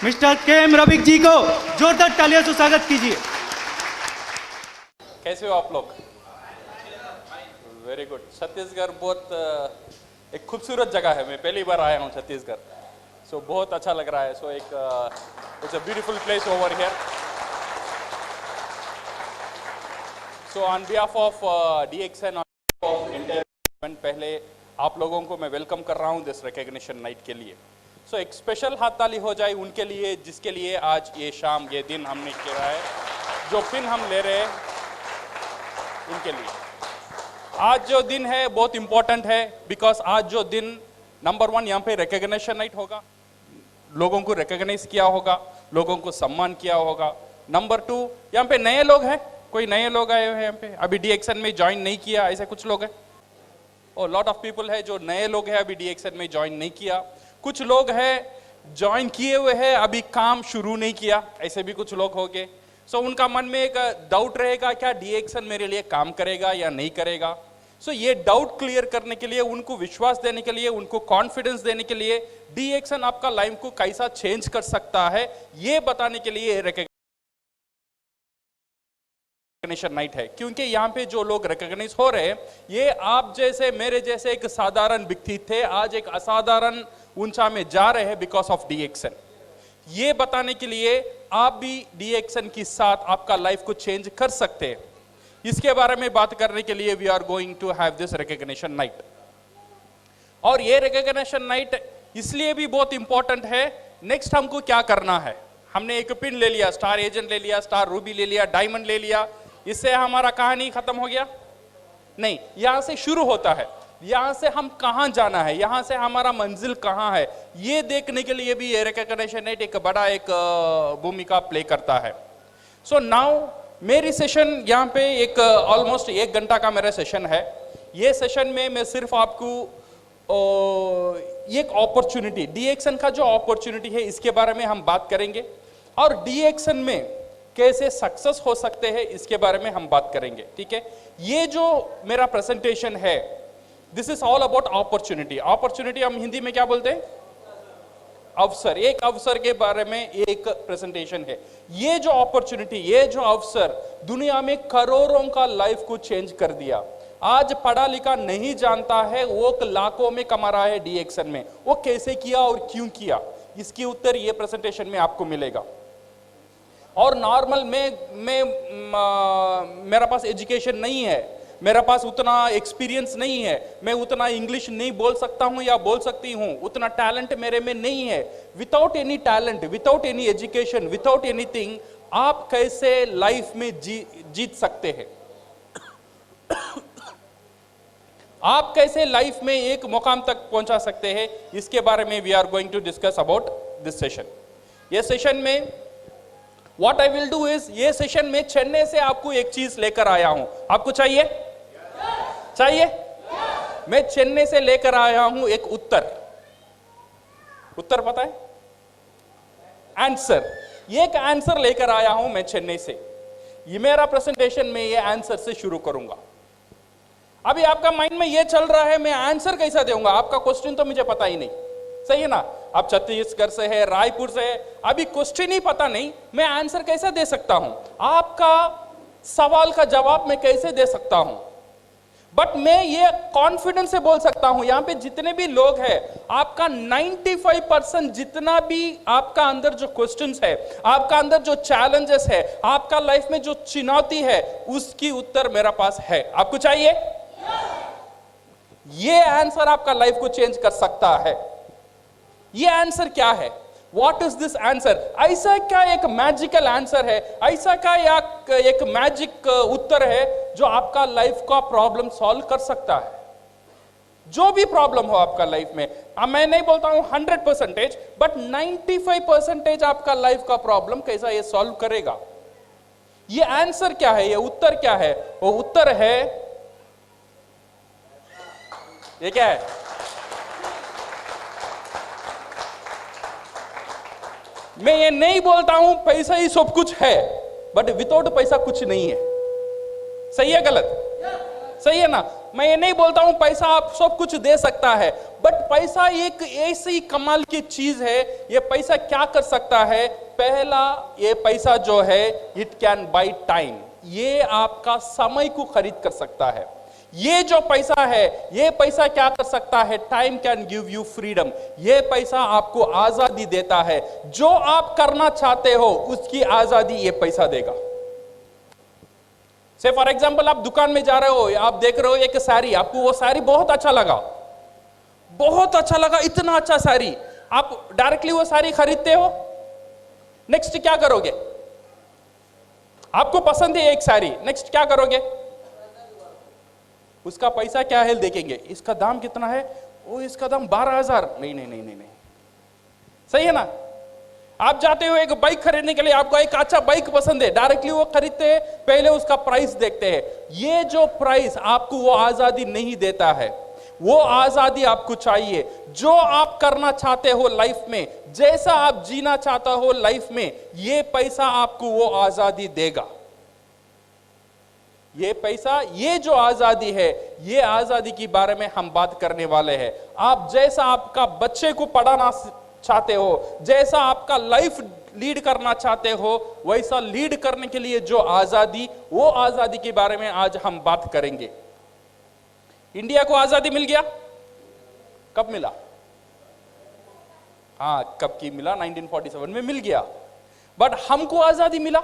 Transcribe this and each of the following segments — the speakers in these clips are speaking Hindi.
Mister KM. रफीक जी को जोरदार तालियों से स्वागत कीजिए। कैसे हो आप लोग? Very good. छत्तीसगढ़ बहुत एक खूबसूरत जगह है। मैं पहली बार आया हूँ छत्तीसगढ़, सो बहुत अच्छा लग रहा है। So it's a beautiful place over here. So on behalf of DXN of international, पहले आप लोगों को मैं वेलकम कर रहा हूँ दिस रिकॉग्निशन नाइट के लिए। सो एक स्पेशल हाथ ताली हो जाए उनके लिए जिसके लिए आज ये शाम ये दिन हमने किया है, जो पिन हम ले रहे हैं उनके लिए। आज जो दिन है बहुत इंपॉर्टेंट है, बिकॉज आज जो दिन नंबर 1 यहाँ पे रिकॉग्निशन नाइट होगा, लोगों को रिकॉग्नाइज किया होगा, लोगों को सम्मान किया होगा। नंबर 2 यहाँ पे नए लोग हैं, कोई नए लोग आए हुए हैं यहाँ पे, अभी DXN में ज्वाइन नहीं किया, ऐसे कुछ लोग हैं। और लॉट ऑफ पीपल है जो नए लोग हैं, अभी DXN में ज्वाइन नहीं किया। कुछ लोग हैं ज्वाइन किए हुए हैं, अभी काम शुरू नहीं किया, ऐसे भी कुछ लोग होंगे। सो उनका मन में एक डाउट रहेगा, क्या DXN मेरे लिए काम करेगा या नहीं करेगा। सो ये डाउट क्लियर करने के लिए, उनको विश्वास देने के लिए, उनको कॉन्फिडेंस देने के लिए, DXN आपका लाइफ को कैसा चेंज कर सकता है ये बताने के लिए रिकॉग्निशन नाइट है। क्योंकि यहाँ पे जो लोग रिकॉग्नाइज हो रहे हैं, ये आप जैसे मेरे जैसे एक साधारण व्यक्ति थे, आज एक असाधारण ऊंचा में जा रहे हैं बिकॉज ऑफ DXN। ये बताने के लिए आप भी DXN के साथ आपका लाइफ को चेंज कर सकते हैं, इसके बारे में बात करने के लिए we are going to have this recognition night. और ये रिकॉग्निशन नाइट इसलिए भी बहुत इंपॉर्टेंट है। नेक्स्ट हमको क्या करना है, हमने एक पिन ले लिया, स्टार एजेंट ले लिया, स्टार रूबी ले लिया, डायमंड ले लिया, इससे हमारा कहानी खत्म हो गया? नहीं, यहां से शुरू होता है। यहां से हम कहां जाना है, यहां से हमारा मंजिल कहां है, ये देखने के लिए भी ये रिकॉग्निशन नाइट एक बड़ा एक भूमिका प्ले करता है। सो नाउ मेरी सेशन यहाँ पे एक ऑलमोस्ट 1 घंटा का मेरा सेशन है। ये सेशन में मैं सिर्फ आपको एक अपॉर्चुनिटी, DXN का जो अपॉर्चुनिटी है इसके बारे में हम बात करेंगे, और DXN में कैसे सक्सेस हो सकते हैं इसके बारे में हम बात करेंगे। ठीक है, ये जो मेरा प्रेजेंटेशन है, this is all about opportunity. Opportunity हम हिंदी में क्या बोलते हैं? अवसर। एक अवसर के बारे में एक प्रेजेंटेशन है। ये जो अपॉर्चुनिटी, ये जो अवसर दुनिया में करोड़ों का लाइफ को चेंज कर दिया। आज पढ़ा लिखा नहीं जानता है, वो लाखों में कमा रहा है DXN में। वो कैसे किया और क्यों किया, इसकी उत्तर ये प्रेजेंटेशन में आपको मिलेगा। और नॉर्मल मेरा पास एजुकेशन नहीं है, मेरा पास उतना एक्सपीरियंस नहीं है, मैं उतना इंग्लिश नहीं बोल सकता हूं या बोल सकती हूं, उतना टैलेंट मेरे में नहीं है। Without any talent, without any education, without anything, आप कैसे लाइफ में जीत सकते हैं? आप कैसे लाइफ में एक मुकाम तक पहुंचा सकते हैं, इसके बारे में we are going to discuss about this session. ये सेशन में what I will do is, ये सेशन में चेन्नई से आपको एक चीज लेकर आया हूं। आपको चाहिए? चाहिए? मैं चेन्नई से लेकर आया हूं एक उत्तर। उत्तर पता है? आंसर। एक आंसर लेकर आया हूं मैं चेन्नई से। ये मेरा प्रेजेंटेशन में ये आंसर से शुरू करूंगा। अभी आपका माइंड में ये चल रहा है, मैं आंसर कैसा दूंगा? आपका क्वेश्चन तो मुझे पता ही नहीं, सही है ना? आप छत्तीसगढ़ से है, रायपुर से है, अभी क्वेश्चन ही पता नहीं, मैं आंसर कैसे दे सकता हूं? आपका सवाल का जवाब मैं कैसे दे सकता हूं? बट मैं ये कॉन्फिडेंस से बोल सकता हूं, यहां पे जितने भी लोग हैं, आपका 95% जितना भी आपका अंदर जो क्वेश्चंस है, आपका अंदर जो चैलेंजेस है, आपका लाइफ में जो चुनौती है, उसकी उत्तर मेरा पास है। आपको चाहिए? ये आंसर आपका लाइफ को चेंज कर सकता है। ये आंसर क्या है? What is this answer? ऐसा क्या एक मैजिकल आंसर है, ऐसा क्या एक मैजिक उत्तर है जो आपका लाइफ का प्रॉब्लम सॉल्व कर सकता है? जो भी प्रॉब्लम हो आपका लाइफ में, मैं नहीं बोलता हूं 100%, बट 95% आपका लाइफ का प्रॉब्लम कैसा ये सॉल्व करेगा? ये आंसर क्या है, ये उत्तर क्या है? वो उत्तर है, ये क्या है? मैं ये नहीं बोलता हूं पैसा ही सब कुछ है, बट विदाउट पैसा कुछ नहीं है। सही है गलत? सही है ना? मैं ये नहीं बोलता हूं पैसा आप सब कुछ दे सकता है, बट पैसा एक ऐसी कमाल की चीज है। ये पैसा क्या कर सकता है? पहला, ये पैसा जो है इट कैन बाय टाइम, ये आपका समय को खरीद कर सकता है। ये जो पैसा है, ये पैसा क्या कर सकता है? Time can give you freedom, ये पैसा आपको आजादी देता है। जो आप करना चाहते हो उसकी आजादी ये पैसा देगा। से फॉर एग्जाम्पल आप दुकान में जा रहे हो, आप देख रहे हो एक साड़ी, आपको वो साड़ी बहुत अच्छा लगा, बहुत अच्छा लगा, इतना अच्छा साड़ी, आप डायरेक्टली वो साड़ी खरीदते हो। नेक्स्ट क्या करोगे? आपको पसंद है एक साड़ी, नेक्स्ट क्या करोगे? उसका पैसा क्या है देखेंगे, इसका दाम कितना है, ओ इसका दाम 12,000, नहीं नहीं नहीं नहीं नहीं, सही है ना? आप जाते हो एक बाइक खरीदने के लिए, आपको एक अच्छा बाइक पसंद है, डायरेक्टली वो खरीदते हैं, पहले उसका प्राइस देखते हैं। ये जो प्राइस आपको वो आजादी नहीं देता है, वो आजादी आपको चाहिए। जो आप करना चाहते हो लाइफ में, जैसा आप जीना चाहता हो लाइफ में, ये पैसा आपको वो आजादी देगा। ये पैसा, ये जो आजादी है, ये आजादी के बारे में हम बात करने वाले हैं। आप जैसा आपका बच्चे को पढ़ाना चाहते हो, जैसा आपका लाइफ लीड करना चाहते हो, वैसा लीड करने के लिए जो आजादी, वो आजादी के बारे में आज हम बात करेंगे। इंडिया को आजादी मिल गया, कब मिला? हाँ, कब की मिला? 1947 में मिल गया। बट हमको आजादी मिला?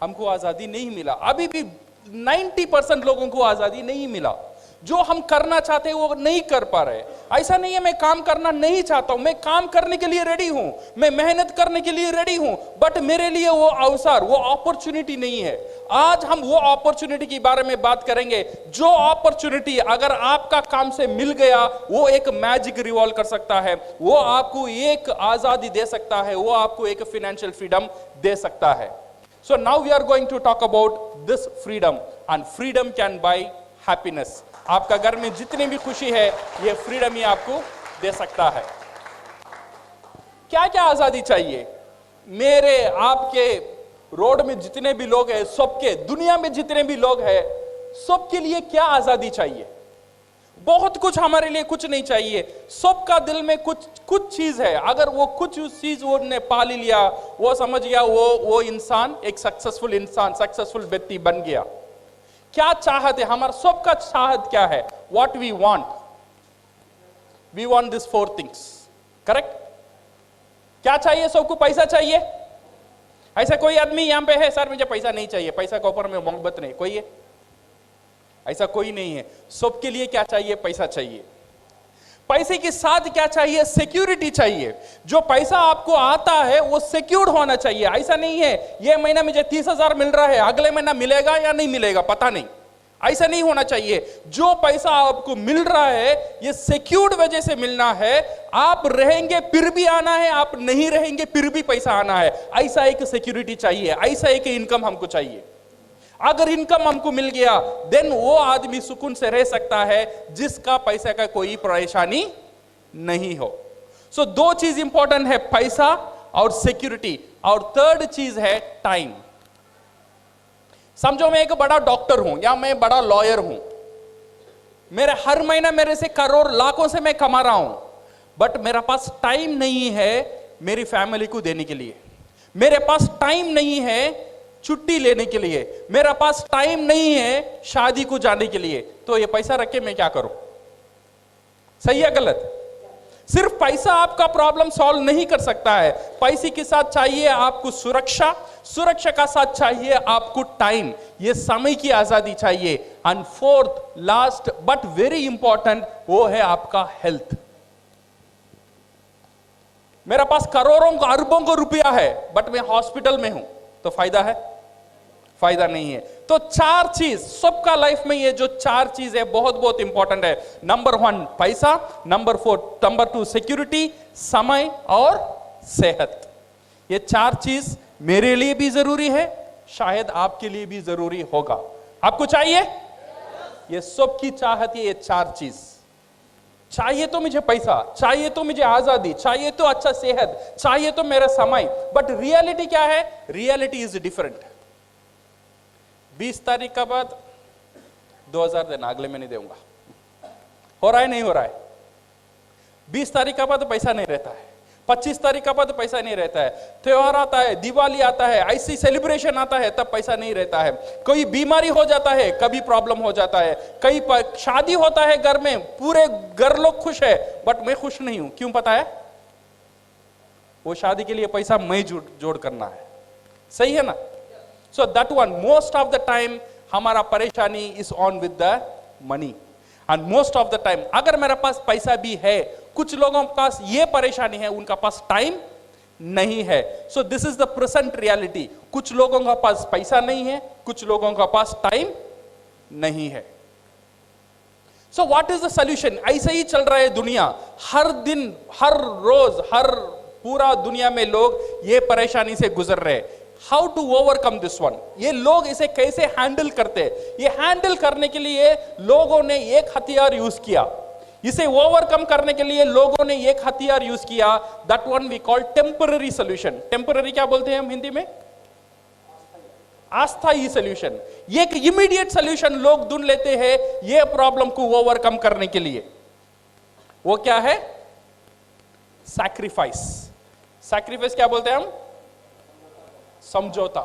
हमको आजादी नहीं मिला। अभी भी 90% लोगों को आजादी नहीं मिला। जो हम करना चाहते हैं वो नहीं कर पा रहे। ऐसा नहीं है मैं काम करना नहीं चाहता हूं, मैं काम करने के लिए रेडी हूं, मैं मेहनत करने के लिए रेडी हूं, बट मेरे लिए वो अवसर, वो अपॉर्चुनिटी नहीं है। आज हम वो अपॉर्चुनिटी के बारे में बात करेंगे। जो अपॉर्चुनिटी अगर आपका काम से मिल गया, वो एक मैजिक रिवॉल्व कर सकता है, वो आपको एक आजादी दे सकता है, वो आपको एक फाइनेंशियल फ्रीडम दे सकता है। So now we are going to talk about this freedom, and freedom can buy happiness. आपका घर में जितनी भी खुशी है, ये फ्रीडम ही आपको दे सकता है। क्या क्या आजादी चाहिए? मेरे आपके रोड में जितने भी लोग हैं, सबके, दुनिया में जितने भी लोग हैं, सबके लिए क्या आजादी चाहिए? बहुत कुछ हमारे लिए कुछ नहीं चाहिए। सबका दिल में कुछ चीज है। अगर वो कुछ चीज वो ने पा लिया, वो समझ गया, वो इंसान एक सक्सेसफुल इंसान, सक्सेसफुल व्यक्ति बन गया। क्या चाहत है? हमारा सबका चाहत क्या है? What we want this 4 things, correct? क्या चाहिए सबको? पैसा चाहिए। ऐसा कोई आदमी यहां पे है, सर मुझे पैसा नहीं चाहिए, पैसा के ऊपर में मोहब्बत नहीं, कोई है? ऐसा कोई नहीं है। सबके लिए क्या चाहिए? पैसा चाहिए। पैसे के साथ क्या चाहिए? सिक्योरिटी चाहिए। जो पैसा आपको आता है वो सिक्योर्ड होना चाहिए। ऐसा नहीं है ये महीना मुझे 30,000 मिल रहा है, अगले महीना मिलेगा या नहीं मिलेगा पता नहीं, ऐसा नहीं होना चाहिए। जो पैसा आपको मिल रहा है ये सिक्योर्ड वजह से मिलना है। आप रहेंगे फिर भी आना है, आप नहीं रहेंगे फिर भी पैसा आना है। ऐसा एक सिक्योरिटी चाहिए, ऐसा एक इनकम हमको चाहिए। अगर इनकम हमको मिल गया, देन वो आदमी सुकून से रह सकता है जिसका पैसे का कोई परेशानी नहीं हो। सो 2 चीज इंपॉर्टेंट है, पैसा और सिक्योरिटी, और 3rd चीज है टाइम। समझो मैं एक बड़ा डॉक्टर हूं या मैं बड़ा लॉयर हूं, मेरे हर महीना मेरे से करोड़ लाखों से मैं कमा रहा हूं, बट मेरे पास टाइम नहीं है मेरी फैमिली को देने के लिए, मेरे पास टाइम नहीं है छुट्टी लेने के लिए, मेरा पास टाइम नहीं है शादी को जाने के लिए, तो ये पैसा रख के मैं क्या करूं? सही है गलत? सिर्फ पैसा आपका प्रॉब्लम सॉल्व नहीं कर सकता है। पैसे के साथ चाहिए आपको सुरक्षा, सुरक्षा का साथ चाहिए आपको टाइम, ये समय की आजादी चाहिए। And 4th last but very important, वो है आपका हेल्थ। मेरा पास करोड़ों अरबों को रुपया है बट मैं हॉस्पिटल में हूं, तो फायदा है? फायदा नहीं है। तो 4 चीज सबका लाइफ में, ये जो 4 चीज है बहुत बहुत इंपॉर्टेंट है। नंबर 1 पैसा, नंबर 2 सिक्योरिटी, समय और सेहत। ये 4 चीज मेरे लिए भी जरूरी है, शायद आपके लिए भी जरूरी होगा। आपको चाहिए? ये सबकी चाहत है, ये 4 चीज चाहिए। तो मुझे पैसा चाहिए, तो मुझे आजादी चाहिए, तो अच्छा सेहत चाहिए, तो मेरा समय। बट रियलिटी क्या है? Reality is different. 20 तारीख के बाद 2000 देना, अगले में नहीं दूंगा। हो रहा है नहीं हो रहा है? 20 तारीख का बाद पैसा नहीं रहता है, 25 तारीख का बाद पैसा नहीं रहता है, त्योहार आता है, दिवाली आता है, ऐसी सेलिब्रेशन आता है, तब पैसा नहीं रहता है। कोई बीमारी हो जाता है, कभी प्रॉब्लम हो जाता है, कई शादी होता है घर में, पूरे घर लोग खुश है, बट मैं खुश नहीं हूं। क्यों पता है? वो शादी के लिए पैसा मैं जोड़ करना है। सही है ना? So that one, most of the time हमारा परेशानी is on with the money. And most of the time अगर मेरे पास पैसा भी है, कुछ लोगों के पास ये परेशानी है, उनका पास टाइम नहीं है। So this is the present reality. कुछ लोगों का पास पैसा नहीं है, कुछ लोगों का पास टाइम नहीं है। So what is the solution? ऐसे ही चल रहा है दुनिया। हर दिन, हर रोज, हर पूरा दुनिया में लोग ये परेशानी से गुजर रहे हैं। How to overcome this one? ये लोग इसे कैसे हैंडल करते हैं? ये हैंडल करने के लिए लोगों ने एक हथियार यूज किया। इसे ओवरकम करने के लिए लोगों ने एक हथियार यूज किया, that one we call temporary solution. Temporary क्या बोलते हैं हम हिंदी में? अस्थायी सॉल्यूशन। एक इमीडिएट सॉल्यूशन लोग ढूंढ लेते हैं ये प्रॉब्लम को ओवरकम करने के लिए। वो क्या है? सैक्रिफाइस। सैक्रिफाइस क्या बोलते हैं हम? समझौता।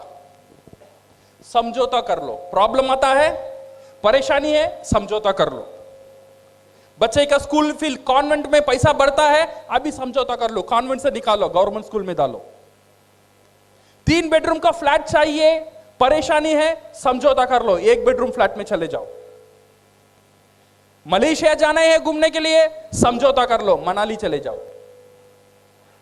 समझौता कर लो। प्रॉब्लम आता है, परेशानी है, समझौता कर लो। बच्चे का स्कूल फीस, कॉन्वेंट में पैसा बढ़ता है, अभी समझौता कर लो, कॉन्वेंट से निकालो, गवर्नमेंट स्कूल में डालो। 3 बेडरूम का फ्लैट चाहिए, परेशानी है, समझौता कर लो, 1 बेडरूम फ्लैट में चले जाओ। मलेशिया जाना है घूमने के लिए, समझौता कर लो, मनाली चले जाओ।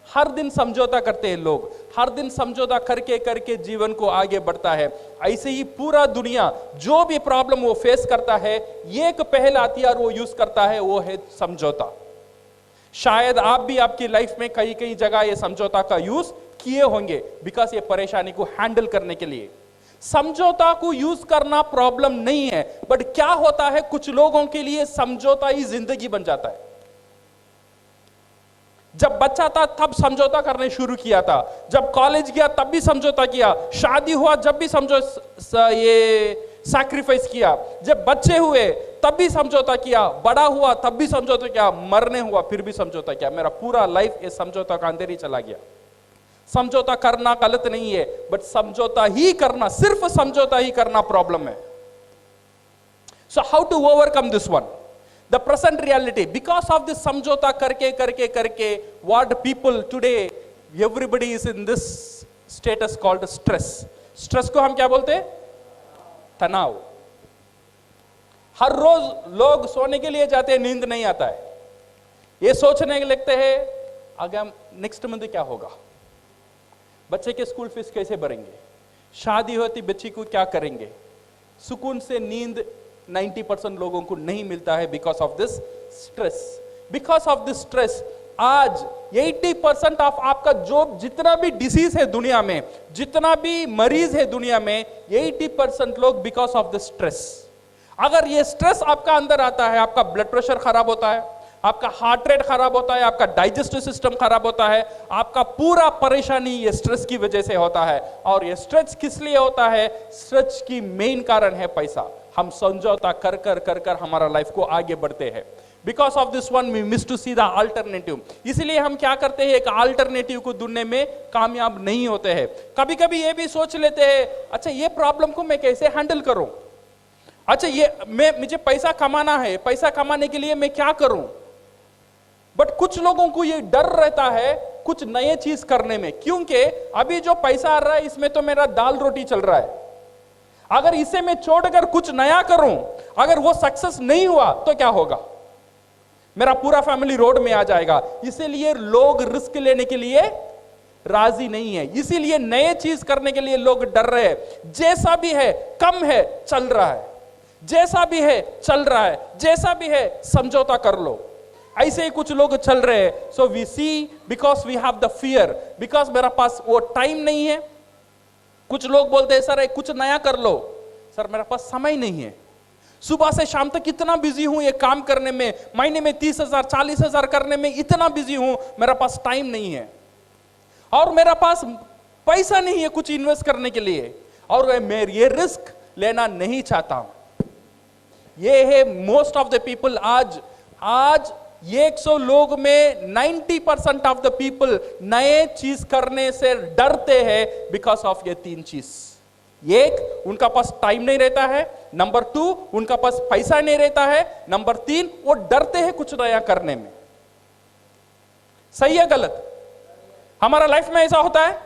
हर दिन समझौता करते हैं लोग, हर दिन समझौता करके करके जीवन को आगे बढ़ता है। ऐसे ही पूरा दुनिया जो भी प्रॉब्लम वो फेस करता है, एक पहला हथियार वो यूज करता है, वो है समझौता। शायद आप भी आपकी लाइफ में कई कई जगह ये समझौता का यूज किए होंगे, बिकॉज ये परेशानी को हैंडल करने के लिए। समझौता को यूज करना प्रॉब्लम नहीं है, बट क्या होता है कुछ लोगों के लिए समझौता ही जिंदगी बन जाता है। जब बच्चा था तब समझौता करने शुरू किया था, जब कॉलेज गया तब भी समझौता किया, शादी हुआ जब भी ये सैक्रिफाइस किया, जब बच्चे हुए तब भी समझौता किया, बड़ा हुआ तब भी समझौता किया, मरने हुआ फिर भी समझौता किया। मेरा पूरा लाइफ ये समझौता का अंदर ही चला गया। समझौता करना गलत नहीं है, बट समझौता ही करना, सिर्फ समझौता ही करना प्रॉब्लम है। So how to overcome this one? The present reality, because of this समझौता करके करके करके, what people today, everybody is in this status called stress. Stress को हम क्या बोलते हैं? तनाव। हर रोज लोग सोने के लिए जाते हैं, नींद नहीं आता है। ये सोचने लगते हैं आगे नेक्स्ट मंथ क्या होगा, बच्चे के स्कूल फीस कैसे भरेंगे, शादी होती बच्ची को क्या करेंगे। सुकून से नींद 90% लोगों को नहीं मिलता है, because of this stress. Because of this stress आज 80% ऑफ आपका जो जितना भी डिसीज है दुनिया में, जितना भी मरीज है दुनिया में, 80% लोग बिकॉज ऑफ दिस स्ट्रेस। अगर ये स्ट्रेस आपका अंदर आता है, आपका ब्लड प्रेशर खराब होता है, आपका हार्ट रेट खराब होता है, आपका डाइजेस्टिव सिस्टम खराब होता है, आपका पूरा परेशानी ये स्ट्रेस की वजह से होता है। और ये स्ट्रेस किस लिए होता है? स्ट्रेस की मेन कारण है पैसा। हम समझौता कर कर कर कर हमारा लाइफ को आगे बढ़ते हैं। Because of this one we miss to see the alternative. इसलिए हम क्या करते हैं, एक अल्टरनेटिव को ढूंढने में कामयाब नहीं होते हैं। कभी कभी ये भी सोच लेते हैं, अच्छा ये प्रॉब्लम को मैं कैसे हैंडल करूं, अच्छा ये मुझे पैसा कमाना है, पैसा कमाने के लिए मैं क्या करूं। बट कुछ लोगों को ये डर रहता है कुछ नए चीज करने में, क्योंकि अभी जो पैसा आ रहा है इसमें तो मेरा दाल रोटी चल रहा है। अगर इसे मैं छोड़कर कुछ नया करूं, अगर वो सक्सेस नहीं हुआ तो क्या होगा, मेरा पूरा फैमिली रोड में आ जाएगा। इसीलिए लोग रिस्क लेने के लिए राजी नहीं है, इसीलिए नए चीज करने के लिए लोग डर रहे हैं। जैसा भी है, कम है, चल रहा है, जैसा भी है चल रहा है, जैसा भी है समझौता कर लो। ऐसे ही कुछ लोग चल रहे हैं। So we see because we have the fear, because मेरा पास वो टाइम नहीं है। कुछ लोग बोलते हैं सर कुछ नया कर लो, सर मेरे पास समय नहीं है, सुबह से शाम तक इतना बिजी हूं ये काम करने में, महीने में 30,000 40,000 करने में इतना बिजी हूं, मेरा पास टाइम नहीं है, और मेरा पास पैसा नहीं है कुछ इन्वेस्ट करने के लिए, और मैं ये रिस्क लेना नहीं चाहता हूं। ये है मोस्ट ऑफ द पीपल। आज ये 100 लोग में 90% ऑफ द पीपल नए चीज करने से डरते हैं बिकॉज ऑफ ये 3 चीज। एक, उनका पास टाइम नहीं रहता है। नंबर 2, उनका पास पैसा नहीं रहता है। नंबर 3, वो डरते हैं कुछ नया करने में। सही है गलत? हमारा लाइफ में ऐसा होता है,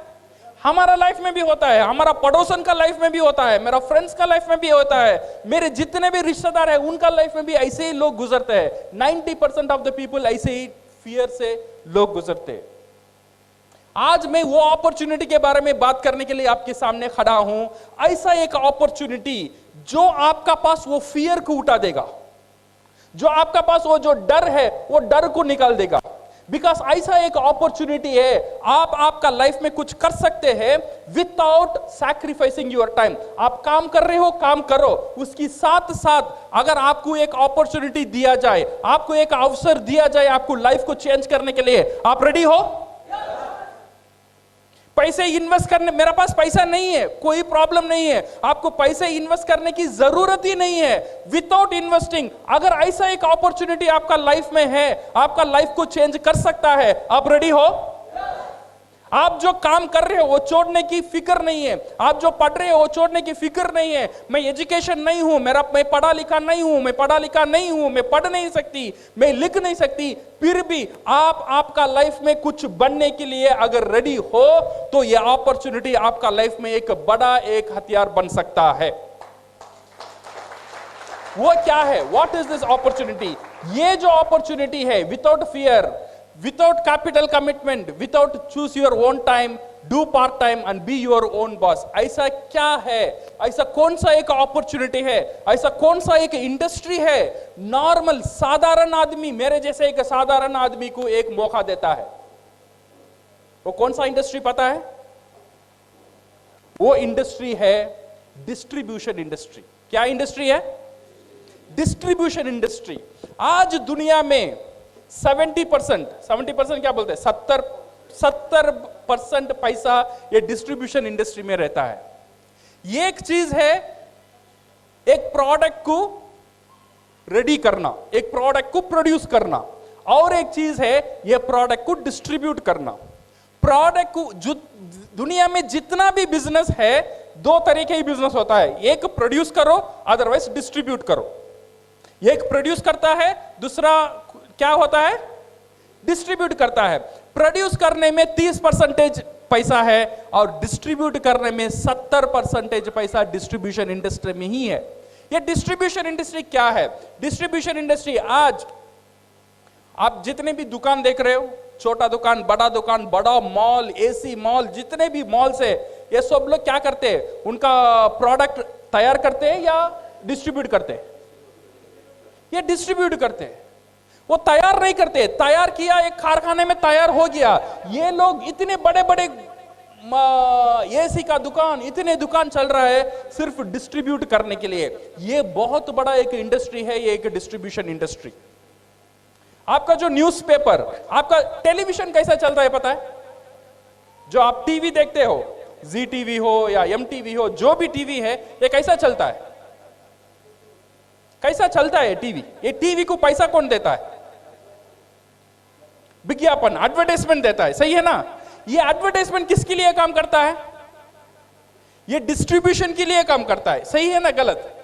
हमारा लाइफ में भी होता है, हमारा पड़ोसन का लाइफ में भी होता है, मेरा फ्रेंड्स का लाइफ में भी होता है, मेरे जितने भी रिश्तेदार हैं उनका लाइफ में भी ऐसे ही लोग गुजरते हैं। 90% ऑफ द पीपल ऐसे ही फियर से लोग गुजरते हैं। आज मैं वो अपॉर्चुनिटी के बारे में बात करने के लिए आपके सामने खड़ा हूं। ऐसा एक अपॉर्चुनिटी जो आपका पास वो फियर को उठा देगा, जो आपका पास वो जो डर है वो डर को निकाल देगा। बिकॉज ऐसा एक अपॉर्चुनिटी है, आप आपका लाइफ में कुछ कर सकते हैं विदाउट सैक्रिफाइसिंग योर टाइम। आप काम कर रहे हो, काम करो, उसकी साथ साथ अगर आपको एक अपॉर्चुनिटी दिया जाए, आपको एक अवसर दिया जाए आपको लाइफ को चेंज करने के लिए, आप रेडी हो? पैसे इन्वेस्ट करने, मेरा पास पैसा नहीं है, कोई प्रॉब्लम नहीं है, आपको पैसे इन्वेस्ट करने की जरूरत ही नहीं है। विदाउट इन्वेस्टिंग अगर ऐसा एक अपॉर्चुनिटी आपका लाइफ में है, आपका लाइफ को चेंज कर सकता है, आप रेडी हो? आप जो काम कर रहे हो वो छोड़ने की फिक्र नहीं है, आप जो पढ़ रहे हो वो छोड़ने की फिक्र नहीं है। मैं एजुकेशन नहीं हूं, मैं पढ़ा लिखा नहीं हूं, मैं पढ़ा लिखा नहीं हूं, मैं पढ़ नहीं सकती, मैं लिख नहीं सकती, फिर भी आप आपका लाइफ में कुछ बनने के लिए अगर रेडी हो तो ये अपॉर्चुनिटी आपका लाइफ में एक बड़ा एक हथियार बन सकता है। वो क्या है? What is this opportunity? ये जो अपॉर्चुनिटी है, without fear, without capital commitment, without choose your own time, do part time and be your own boss। ऐसा क्या है? ऐसा कौन सा एक अपॉर्चुनिटी है? ऐसा कौन सा एक इंडस्ट्री है? नॉर्मल साधारण आदमी, मेरे जैसे एक साधारण आदमी को एक मौका देता है। वो कौन सा इंडस्ट्री पता है? वो इंडस्ट्री है डिस्ट्रीब्यूशन इंडस्ट्री। क्या इंडस्ट्री है? Distribution industry. आज दुनिया में 70% क्या बोलते हैं, 70% पैसा ये डिस्ट्रीब्यूशन इंडस्ट्री में रहता है। ये एक चीज है, एक प्रोडक्ट को रेडी करना, एक प्रोडक्ट को प्रोड्यूस करना, और एक चीज है ये प्रोडक्ट को डिस्ट्रीब्यूट करना। प्रोडक्ट को, जो दुनिया में जितना भी बिजनेस है, 2 तरह के ही बिजनेस होता है, एक प्रोड्यूस करो, अदरवाइज डिस्ट्रीब्यूट करो। एक प्रोड्यूस करता है, दूसरा क्या होता है? डिस्ट्रीब्यूट करता है। प्रोड्यूस करने में 30% पैसा है और डिस्ट्रीब्यूट करने में 70% पैसा डिस्ट्रीब्यूशन इंडस्ट्री में ही है। ये डिस्ट्रीब्यूशन इंडस्ट्री क्या है? डिस्ट्रीब्यूशन इंडस्ट्री, आज आप जितने भी दुकान देख रहे हो, छोटा दुकान, बड़ा मॉल, एसी मॉल, जितने भी मॉल्स है, ये सब लोग क्या करते हैं? उनका प्रोडक्ट तैयार करते हैं या डिस्ट्रीब्यूट करते हैं? ये डिस्ट्रीब्यूट करते हैं, वो तैयार नहीं करते। तैयार किया, एक कारखाने में तैयार हो गया। ये लोग इतने बड़े बड़े एसी का दुकान, इतने दुकान चल रहा है सिर्फ डिस्ट्रीब्यूट करने के लिए। ये बहुत बड़ा एक इंडस्ट्री है, ये एक डिस्ट्रीब्यूशन इंडस्ट्री। आपका जो न्यूज़पेपर, आपका टेलीविजन कैसा चल रहा है पता है? जो आप टीवी देखते हो, जी टीवी हो या MTV हो, जो भी टीवी है, ये कैसा चलता है? कैसा चलता है टीवी? ये टीवी को पैसा कौन देता है? विज्ञापन, एडवर्टाइजमेंट देता है, सही है ना? ये एडवर्टाइजमेंट किसके लिए काम करता है? ये डिस्ट्रीब्यूशन के लिए काम करता है, सही है ना गलत?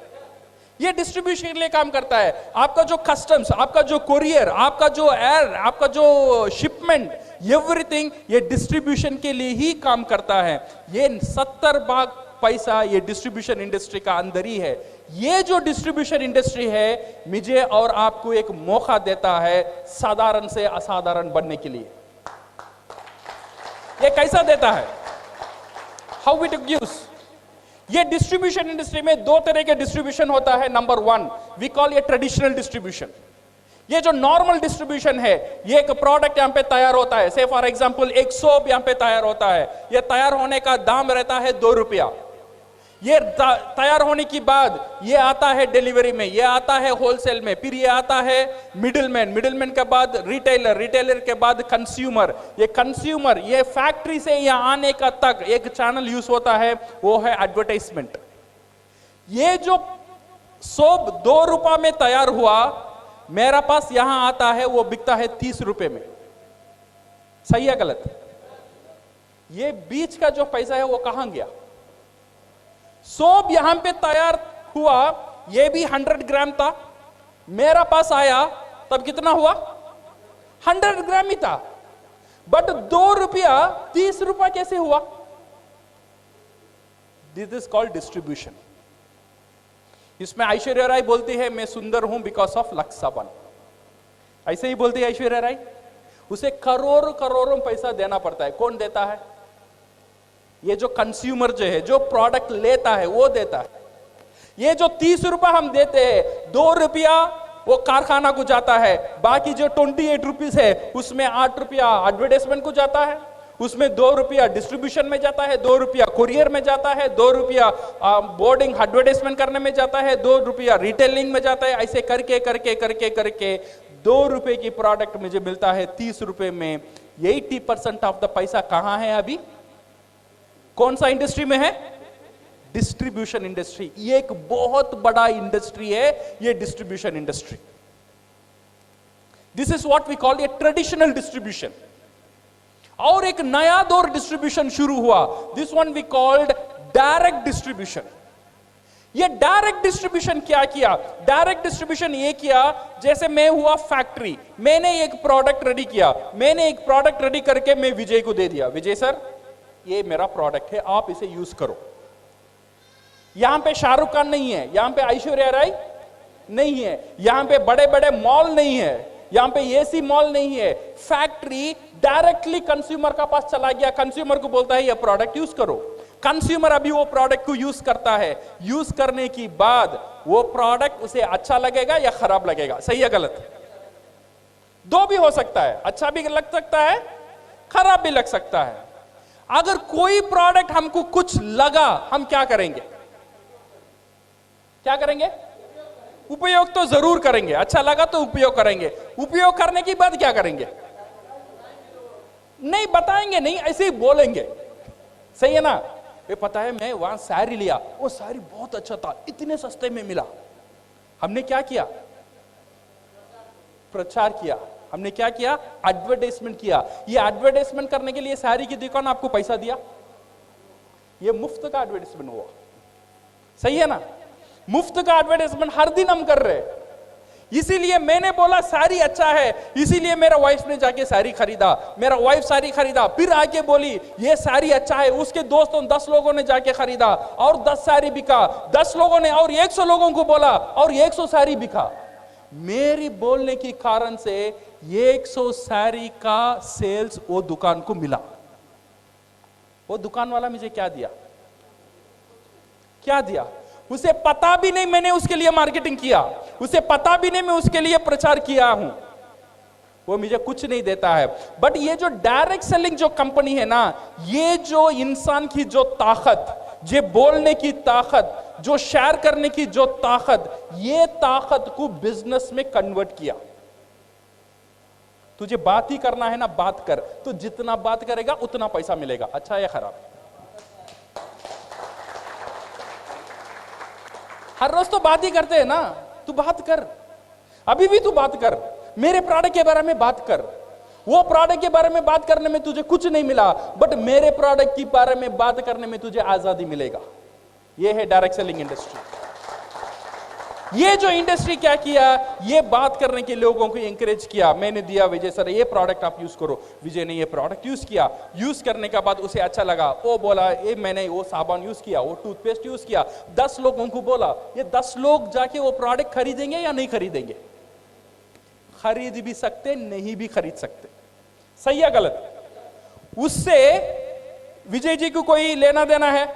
ये डिस्ट्रीब्यूशन के लिए काम करता है। आपका जो कस्टम्स, आपका जो कोरियर, आपका जो एयर, आपका जो शिपमेंट, एवरीथिंग ये डिस्ट्रीब्यूशन के लिए ही काम करता है। ये 70% पैसा ये डिस्ट्रीब्यूशन इंडस्ट्री का अंदर ही है। ये जो डिस्ट्रीब्यूशन इंडस्ट्री है, मुझे और आपको एक मौका देता है साधारण से असाधारण बनने के लिए। ये कैसा देता है? How it gives? ये डिस्ट्रीब्यूशन इंडस्ट्री में 2 तरह के डिस्ट्रीब्यूशन होता है। नंबर 1 वी कॉल ये ट्रेडिशनल डिस्ट्रीब्यूशन। ये जो नॉर्मल डिस्ट्रीब्यूशन है, ये एक प्रोडक्ट यहां पे तैयार होता है, से फॉर एग्जांपल एक सोप यहां पे तैयार होता है। ये तैयार होने का दाम रहता है 2 रुपया। ये तैयार होने की बाद ये आता है डिलीवरी में, ये आता है होलसेल में, फिर ये आता है मिडिलमैन के बाद रिटेलर के बाद कंज्यूमर। ये कंज्यूमर, ये फैक्ट्री से यहाँ आने का तक एक चैनल यूज होता है, वो है एडवर्टाइजमेंट। ये जो सोप 2 रुपए में तैयार हुआ, मेरा पास यहां आता है वो बिकता है 30 रुपए में। सही है गलत? ये बीच का जो पैसा है वो कहां गया? सोप यहां पे तैयार हुआ, ये भी 100 ग्राम था, मेरा पास आया तब कितना हुआ? 100 ग्राम ही था, बट 2 रुपया 30 रुपया कैसे हुआ? This is called distribution. इसमें ऐश्वर्या राय बोलती है मैं सुंदर हूं बिकॉज ऑफ लक्स साबन। ऐसे ही बोलती है ऐश्वर्या राय। उसे करोड़ों करोड़ों पैसा देना पड़ता है। कौन देता है? ये जो कंज्यूमर जो है, जो प्रोडक्ट लेता है वो देता है। ये जो 30 रुपया हम देते हैं, 2 रुपया वो कारखाना को जाता है, बाकी जो 28 रुपीज है उसमें 8 रुपया एडवर्टाइजमेंट को जाता है, उसमें 2 रुपया डिस्ट्रीब्यूशन में जाता है, 2 रुपया कुरियर में जाता है, 2 रुपया बोर्डिंग एडवर्टाइजमेंट करने में जाता है, 2 रुपया रिटेलिंग में जाता है। ऐसे करके करके करके करके 2 रुपए की प्रोडक्ट मुझे मिलता है 30 रुपए में। 80% ऑफ द पैसा कहां है अभी? कौन सा इंडस्ट्री में है? Distribution industry. ये एक बहुत बड़ा इंडस्ट्री है, ये distribution industry. This is what we call a traditional distribution. और एक नया दौर डिस्ट्रीब्यूशन शुरू हुआ, this one we called direct distribution. ये डायरेक्ट डिस्ट्रीब्यूशन क्या किया? डायरेक्ट डिस्ट्रीब्यूशन ये किया, जैसे मैं हुआ फैक्ट्री, मैंने एक प्रोडक्ट रेडी किया, मैंने एक प्रोडक्ट रेडी करके मैं विजय को दे दिया, विजय सर ये मेरा प्रोडक्ट है, आप इसे यूज करो। यहां पे शाहरुख खान नहीं है, यहां पे ऐश्वर्या राय नहीं है, यहां पे बड़े बड़े मॉल नहीं है, यहां पे एसी मॉल नहीं है। फैक्ट्री डायरेक्टली कंज्यूमर का पास चला गया, कंज्यूमर को बोलता है ये प्रोडक्ट यूज करो। कंज्यूमर अभी वो प्रोडक्ट को यूज करता है, यूज करने की बाद वो प्रोडक्ट उसे अच्छा लगेगा या खराब लगेगा? सही है गलत? दो भी हो सकता है, अच्छा भी लग सकता है, खराब भी लग सकता है। अगर कोई प्रोडक्ट हमको कुछ लगा, हम क्या करेंगे? क्या करेंगे? उपयोग तो जरूर करेंगे। अच्छा लगा तो उपयोग करेंगे। उपयोग करने के बाद क्या करेंगे? नहीं बताएंगे, नहीं ऐसे ही बोलेंगे। सही है ना? ये पता है मैं वहां साड़ी लिया, वो साड़ी बहुत अच्छा था, इतने सस्ते में मिला। हमने क्या किया? प्रचार किया। हमने क्या किया? एडवर्टाइजमेंट किया। ये एडवर्टाइजमेंट करने के लिए साड़ी की दुकान आपको पैसा दिया, ये मुफ्त का एडवर्टाइजमेंट हुआ। सही है ना? मुफ्त का एडवर्टाइजमेंट हर दिन हम कर रहे हैं। इसीलिए मैंने बोला साड़ी अच्छा है, इसीलिए मेरा वाइफ ने जाके साड़ी खरीदा, मेरा वाइफ साड़ी खरीदा, फिर आके बोली ये साड़ी अच्छा है, उसके दोस्तों 10 लोगों ने जाके खरीदा और 10 साड़ी बिका, 10 लोगों ने और 100 लोगों को बोला और 100 साड़ी बिका। मेरी बोलने के कारण से 100 साड़ी का सेल्स वो दुकान को मिला। वो दुकान वाला मुझे क्या दिया? क्या दिया? उसे पता भी नहीं मैंने उसके लिए मार्केटिंग किया, उसे पता भी नहीं मैं उसके लिए प्रचार किया हूं, वो मुझे कुछ नहीं देता है। बट ये जो डायरेक्ट सेलिंग जो कंपनी है ना, ये जो इंसान की जो ताकत, जो बोलने की ताकत, जो शेयर करने की जो ताकत, ये ताकत को बिजनेस में कन्वर्ट किया। तुझे बात ही करना है ना, बात कर। तो जितना बात करेगा उतना पैसा मिलेगा। अच्छा या खराब? हर रोज तो बात ही करते हैं ना। तू बात कर, अभी भी तू बात कर, मेरे प्रोडक्ट के बारे में बात कर। वो प्रोडक्ट के बारे में बात करने में तुझे कुछ नहीं मिला, बट मेरे प्रोडक्ट के बारे में बात करने में तुझे आजादी मिलेगा। ये है डायरेक्ट सेलिंग इंडस्ट्री। ये जो इंडस्ट्री क्या किया? ये बात करने के लोगों को एंकरेज किया। मैंने दिया विजय सर ये प्रोडक्ट आप यूज करो। विजय ने ये प्रोडक्ट यूज किया, यूज करने के बाद उसे अच्छा लगा, वो बोला ये मैंने वो साबुन यूज किया, वो टूथपेस्ट यूज किया, 10 लोगों को बोला। ये 10 लोग जाके वो प्रोडक्ट खरीदेंगे या नहीं खरीदेंगे? खरीद भी सकते, नहीं भी खरीद सकते। सही या गलत? उससे विजय जी को कोई लेना देना है?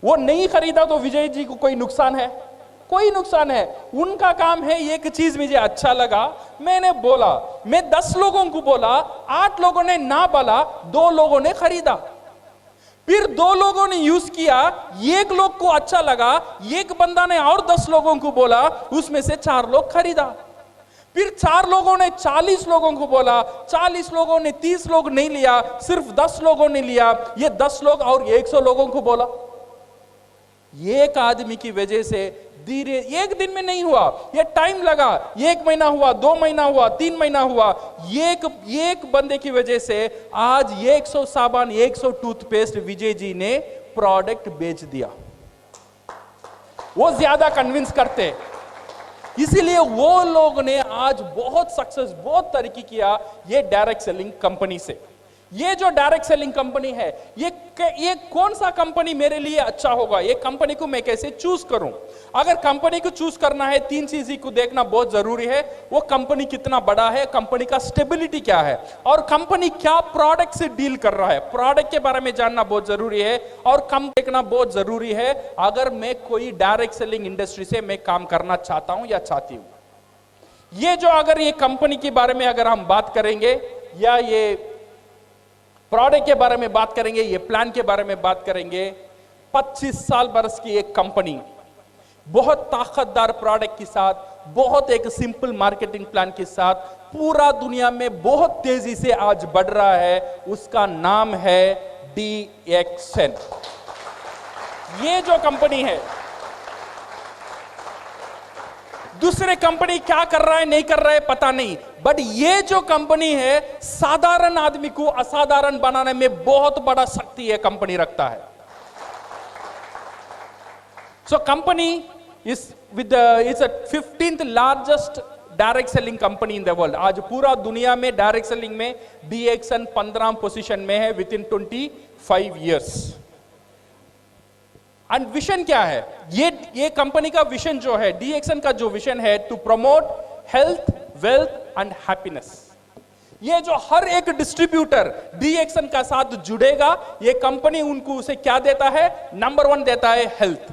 वो नहीं खरीदा तो विजय जी को कोई नुकसान है? कोई नुकसान है। उनका काम है एक चीज मुझे अच्छा लगा, मैंने बोला, मैं 10 लोगों को बोला, 8 लोगों ने ना बोला, 2 लोगों ने खरीदा। फिर 2 लोगों ने यूज किया, 1 लोग को अच्छा लगा, एक बंदा ने और 10 लोगों को बोला, उसमें से 4 लोग खरीदा। फिर 4 लोगों ने 40 लोगों को बोला, 40 लोगों ने 30 लोग नहीं लिया, सिर्फ 10 लोगों ने लिया। ये 10 लोग और 100 लोगों को बोला। एक आदमी की वजह से धीरे, एक दिन में नहीं हुआ, ये टाइम लगा, 1 महीना हुआ, 2 महीना हुआ, 3 महीना हुआ। एक बंदे की वजह से आज 100 साबुन, 100 टूथपेस्ट विजय जी ने प्रोडक्ट बेच दिया। वो ज्यादा कन्विंस करते, इसीलिए वो लोग ने आज बहुत सक्सेस, बहुत तरक्की किया ये डायरेक्ट सेलिंग कंपनी से। ये जो डायरेक्ट सेलिंग कंपनी है, ये कौन सा कंपनी मेरे लिए अच्छा होगा, ये कंपनी को मैं कैसे चूज करूं? अगर कंपनी को चूज करना है, 3 चीज को देखना बहुत जरूरी है। वो कंपनी कितना बड़ा है, कंपनी का स्टेबिलिटी क्या है, और कंपनी क्या प्रोडक्ट से डील कर रहा है, प्रोडक्ट के बारे में जानना बहुत जरूरी है, और कम देखना बहुत जरूरी है। अगर मैं कोई डायरेक्ट सेलिंग इंडस्ट्री से मैं काम करना चाहता हूं या चाहती हूं, ये जो अगर ये कंपनी के बारे में अगर हम बात करेंगे, या ये प्रोडक्ट के बारे में बात करेंगे, ये प्लान के बारे में बात करेंगे, 25 साल बरस की एक कंपनी बहुत ताकतदार प्रोडक्ट के साथ, बहुत एक सिंपल मार्केटिंग प्लान के साथ पूरा दुनिया में बहुत तेजी से आज बढ़ रहा है। उसका नाम है DXN। ये जो कंपनी है, दूसरे कंपनी क्या कर रहा है नहीं कर रहा है पता नहीं, बट ये जो कंपनी है साधारण आदमी को असाधारण बनाने में बहुत बड़ा शक्ति है कंपनी रखता है। So company is with it's a 15th largest direct selling company in the world. आज पूरा दुनिया में डायरेक्ट सेलिंग में DXN 15 पोजीशन में है with in 25 years. And vision क्या है, ये कंपनी का विजन जो है, DXN का जो विजन है, to promote health, wealth and happiness. ये जो हर एक डिस्ट्रीब्यूटर DXN का साथ जुड़ेगा, ये कंपनी उनको उसे क्या देता है? नंबर 1 देता है हेल्थ,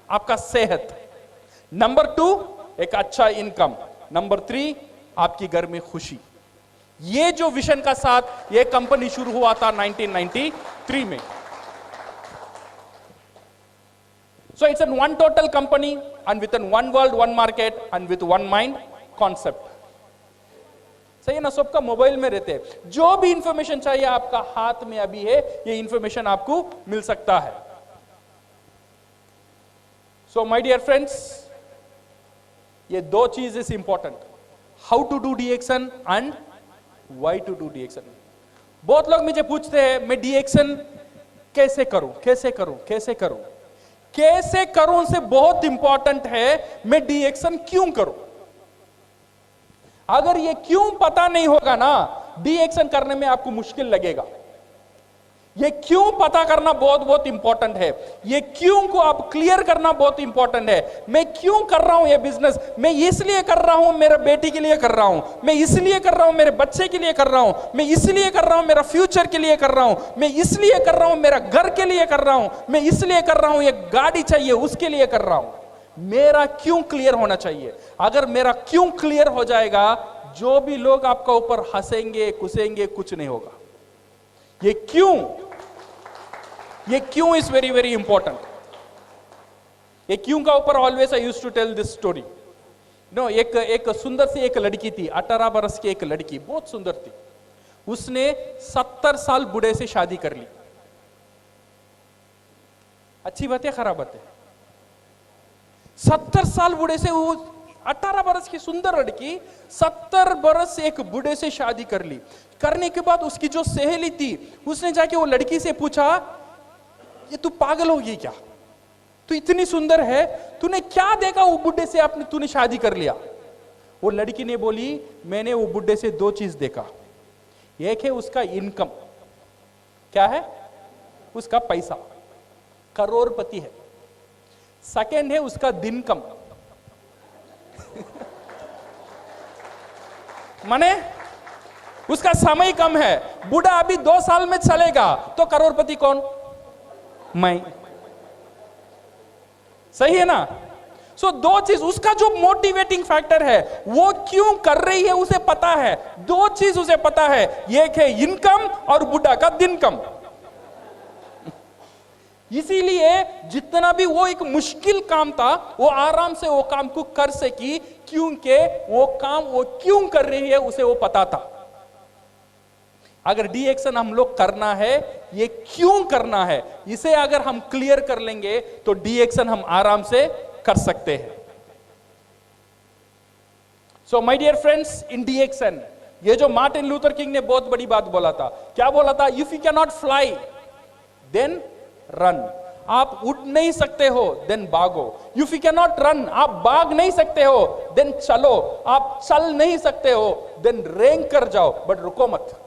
आपका सेहत। नंबर 2 एक अच्छा इनकम। नंबर 3 आपकी घर में खुशी। ये जो विजन का साथ ये कंपनी शुरू हुआ था 1993 में। So it's an one total company and with an one world, one market and with one mind concept. सही है ना? सबका मोबाइल में रहते हैं, जो भी इंफॉर्मेशन चाहिए आपका हाथ में अभी है, ये इंफॉर्मेशन आपको मिल सकता है। So my dear friends, ये 2 चीजें important, how to do DXN and why to do DXN। बहुत लोग मुझे पूछते हैं मैं DXN कैसे करूं, कैसे करूं, कैसे करूं। कैसे करूं से बहुत इंपॉर्टेंट है मैं DXN क्यों करूं। अगर ये क्यों पता नहीं होगा ना, DXN करने में आपको मुश्किल लगेगा। ये क्यों पता करना बहुत बहुत इंपॉर्टेंट है। ये क्यों को आप क्लियर करना बहुत इंपॉर्टेंट है। मैं क्यों कर रहा हूं ये बिजनेस, मैं इसलिए कर रहा हूं मेरे बेटी के लिए कर रहा हूं, मैं इसलिए कर रहा हूं मेरे बच्चे के लिए कर रहा हूं, मैं इसलिए कर रहा हूं मेरा फ्यूचर के लिए कर रहा हूं, मैं इसलिए कर रहा हूं मेरा घर के लिए कर रहा हूं, मैं इसलिए कर रहा हूं एक गाड़ी चाहिए उसके लिए कर रहा हूं। मेरा क्यों क्लियर होना चाहिए। अगर मेरा क्यों क्लियर हो जाएगा, जो भी लोग आपका ऊपर हंसेंगे कुसेंगे कुछ नहीं होगा। ये क्यों इज वेरी वेरी इंपॉर्टेंट। ये क्यों का ऊपर always I used to tell this story. No, एक सुंदर सी एक लड़की थी, 18 बरस की एक लड़की, बहुत सुंदर थी। उसने 70 साल बूढ़े से शादी कर ली। अच्छी बात है खराब बात है? 70 साल बूढ़े से, वो 18 बरस की सुंदर लड़की 70 बरस से एक बूढ़े से शादी कर ली। करने के बाद उसकी जो सहेली थी, उसने जाके वो लड़की से पूछा, ये तू पागल होगी क्या, तू इतनी सुंदर है, तूने क्या देखा वो बुढ़े से तूने शादी कर लिया। वो लड़की ने बोली, मैंने वो बुढ़े से 2 चीज देखा। एक है उसका इनकम, क्या है? उसका पैसा, करोड़पति है। सेकंड है उसका दिनकम माने उसका समय कम है। बूढ़ा अभी 2 साल में चलेगा तो करोड़पति कौन? मैं। सही है ना? सो 2 चीज, उसका जो मोटिवेटिंग फैक्टर है, वो क्यों कर रही है उसे पता है। 2 चीज उसे पता है, एक है इनकम और बुढ़ा का दिनकम। इसीलिए जितना भी वो एक मुश्किल काम था, वो आराम से वो काम को कर सकी, क्योंकि वो काम वो क्यों कर रही है उसे वो पता था। अगर DXN हम लोग करना है, ये क्यों करना है, इसे अगर हम क्लियर कर लेंगे तो DXN हम आराम से कर सकते हैं। So my dear friends, in DXN ये जो मार्टिन लूथर किंग ने बहुत बड़ी बात बोला था, क्या बोला था? If you can not fly then run. आप उड़ नहीं सकते हो देन भागो। If you can not run, आप भाग नहीं सकते हो देन चलो। आप चल नहीं सकते हो देन रेंग कर जाओ, बट रुको मत।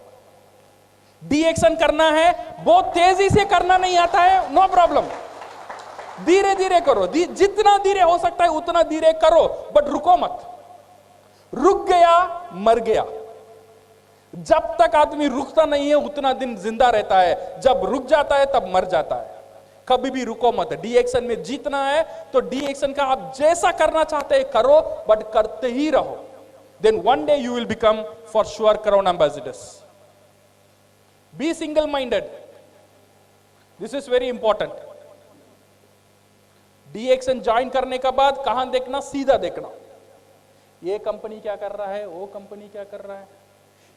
DXN करना है, बहुत तेजी से करना नहीं आता है, नो प्रॉब्लम, धीरे धीरे करो, जितना धीरे हो सकता है उतना धीरे करो, बट रुको मत। रुक गया मर गया। जब तक आदमी रुकता नहीं है उतना दिन जिंदा रहता है, जब रुक जाता है तब मर जाता है। कभी भी रुको मत। DXN में जीतना है तो DXN का आप जैसा करना चाहते हैं करो, बट करते ही रहो। Then one day you will become for sure crown ambassadors. Be single minded, this is very important. DXN join करने के बाद कहां देखना? सीधा देखना। ये कंपनी क्या कर रहा है, वो कंपनी क्या कर रहा है,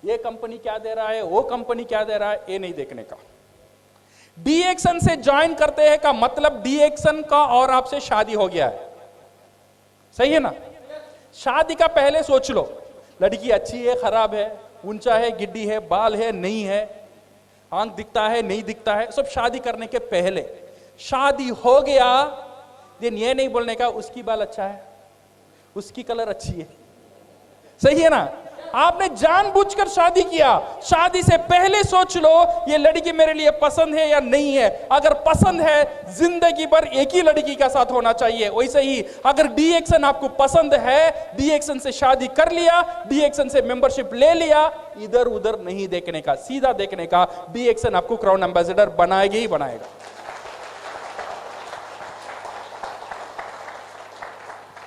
ये कंपनी क्या दे रहा है, वो कंपनी क्या दे रहा है, ये नहीं देखने का। DXN से ज्वाइन करते हैं का मतलब DXN का और आपसे शादी हो गया है, सही है ना? शादी का पहले सोच लो, लड़की अच्छी है, खराब है, ऊंचा है, गिड्डी है, बाल है, नहीं है, आंख दिखता है, नहीं दिखता है, सब शादी करने के पहले। शादी हो गया दिन ये नहीं बोलने का उसकी बाल अच्छा है, उसकी कलर अच्छी है, सही है ना? आपने जानबूझकर शादी किया। शादी से पहले सोच लो ये लड़की मेरे लिए पसंद है या नहीं है। अगर पसंद है, जिंदगी भर एक ही लड़की के साथ होना चाहिए। वैसे ही अगर DXN आपको पसंद है, DXN से शादी कर लिया, DXN से मेंबरशिप ले लिया, इधर उधर नहीं देखने का, सीधा देखने का। DXN आपको क्राउन एम्बेसडर बनाएगा ही बनाएगा।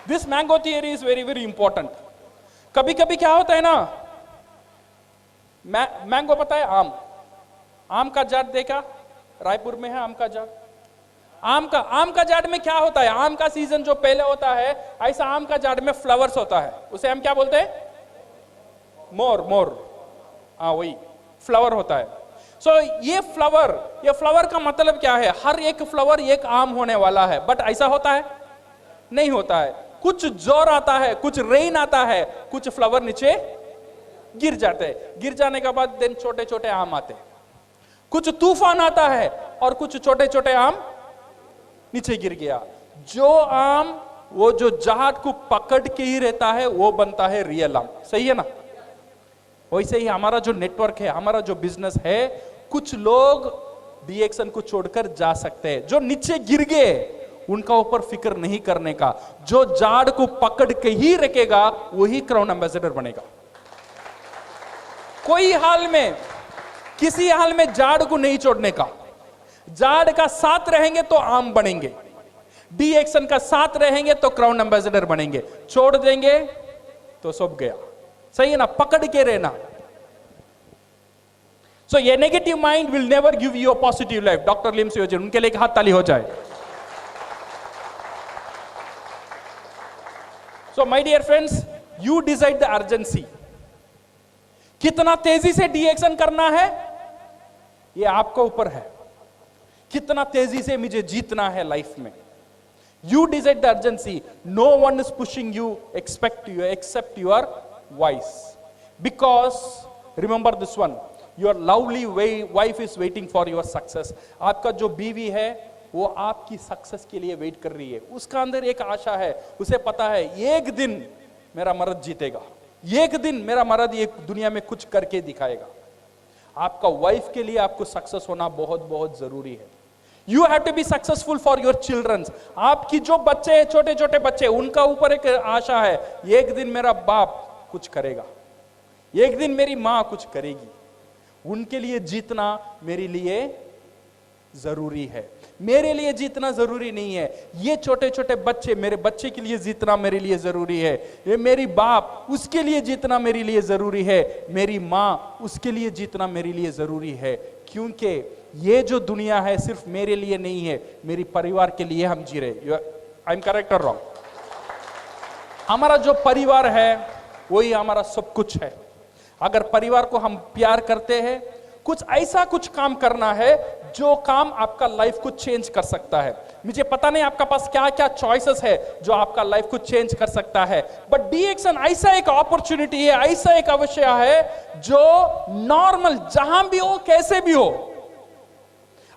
This mango theory is very very important. कभी कभी क्या होता है ना, मैंगो पता है, आम का जाट देखा? रायपुर में है आम का जाट। आम का जाट में क्या होता है? आम का सीजन जो पहले होता है, ऐसा आम का जाट में फ्लावर्स होता है, उसे हम क्या बोलते हैं? मोर। हाँ, वही फ्लावर होता है। सो ये फ्लावर का मतलब क्या है? हर एक फ्लावर एक आम होने वाला है, बट ऐसा होता है? नहीं होता है। कुछ जोर आता है, कुछ रेन आता है, कुछ फ्लावर नीचे गिर जाते हैं। गिर जाने के बाद देन छोटे छोटे आम आते हैं। कुछ तूफान आता है और कुछ छोटे छोटे आम नीचे गिर गया। जो आम वो जो जाट को पकड़ के ही रहता है वो बनता है रियल आम, सही है ना? वैसे ही हमारा जो नेटवर्क है, हमारा जो बिजनेस है, कुछ लोग DXN को छोड़कर जा सकते हैं। जो नीचे गिर गए उनका ऊपर फिक्र नहीं करने का। जो जाड़ को पकड़ के ही रखेगा वही क्राउन एम्बेसडर बनेगा। कोई हाल में, किसी हाल में जाड़ को नहीं छोड़ने का। जाड़ का साथ रहेंगे तो आम बनेंगे, DXN का साथ रहेंगे तो क्राउन एम्बेसडर बनेंगे। छोड़ देंगे तो सब गया, सही है ना? पकड़ के रहना। सो ये negative mind will never give you a positive life. Doctor लिम सियोजन, उनके लिए एक हाथ ताली हो जाए। So my dear friends, you decide the urgency. कितना तेजी से DXN करना है ये आपको ऊपर है। कितना तेजी से मुझे जीतना है लाइफ में, you decide the urgency. No one is pushing you except your voice. Because remember this one, your lovely wife is waiting for your success. आपका जो बीवी है वो आपकी सक्सेस के लिए वेट कर रही है। उसका अंदर एक आशा है, उसे पता है एक दिन मेरा मर्द जीतेगा, एक दिन मेरा मर्द ये दुनिया में कुछ करके दिखाएगा। आपका वाइफ के लिए आपको सक्सेस होना बहुत बहुत जरूरी है। You have to be successful for your childrens. आपकी जो बच्चे हैं, छोटे छोटे बच्चे, उनका ऊपर एक आशा है, एक दिन मेरा बाप कुछ करेगा, एक दिन मेरी मां कुछ करेगी। उनके लिए जीतना मेरे लिए जरूरी है। मेरे लिए जीतना जरूरी नहीं है। ये छोटे छोटे बच्चे, मेरे बच्चे के लिए जीतना मेरे लिए जरूरी है। ये मेरी बाप, उसके लिए जीतना मेरे लिए जरूरी है। मेरी माँ, उसके लिए जीतना मेरे लिए जरूरी है। क्योंकि ये जो दुनिया है सिर्फ मेरे लिए नहीं है, मेरी परिवार के लिए हम जी रहे। आई एम करेक्ट और रॉन्ग? हमारा जो परिवार है वही हमारा सब कुछ है। अगर परिवार को हम प्यार करते हैं, कुछ ऐसा कुछ काम करना है जो काम आपका लाइफ को चेंज कर सकता है। मुझे पता नहीं आपका पास क्या क्या चॉइसेस है जो आपका लाइफ को चेंज कर सकता है, बट DXN ऐसा एक अपॉर्चुनिटी है, ऐसा एक अवसर है जो नॉर्मल जहां भी हो कैसे भी हो,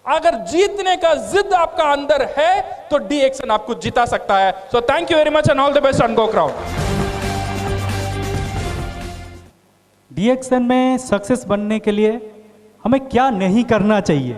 अगर जीतने का जिद आपका अंदर है तो DXN आपको जिता सकता है। So thank you very much and all the best and go crowd. DXN में सक्सेस बनने के लिए हमें क्या नहीं करना चाहिए?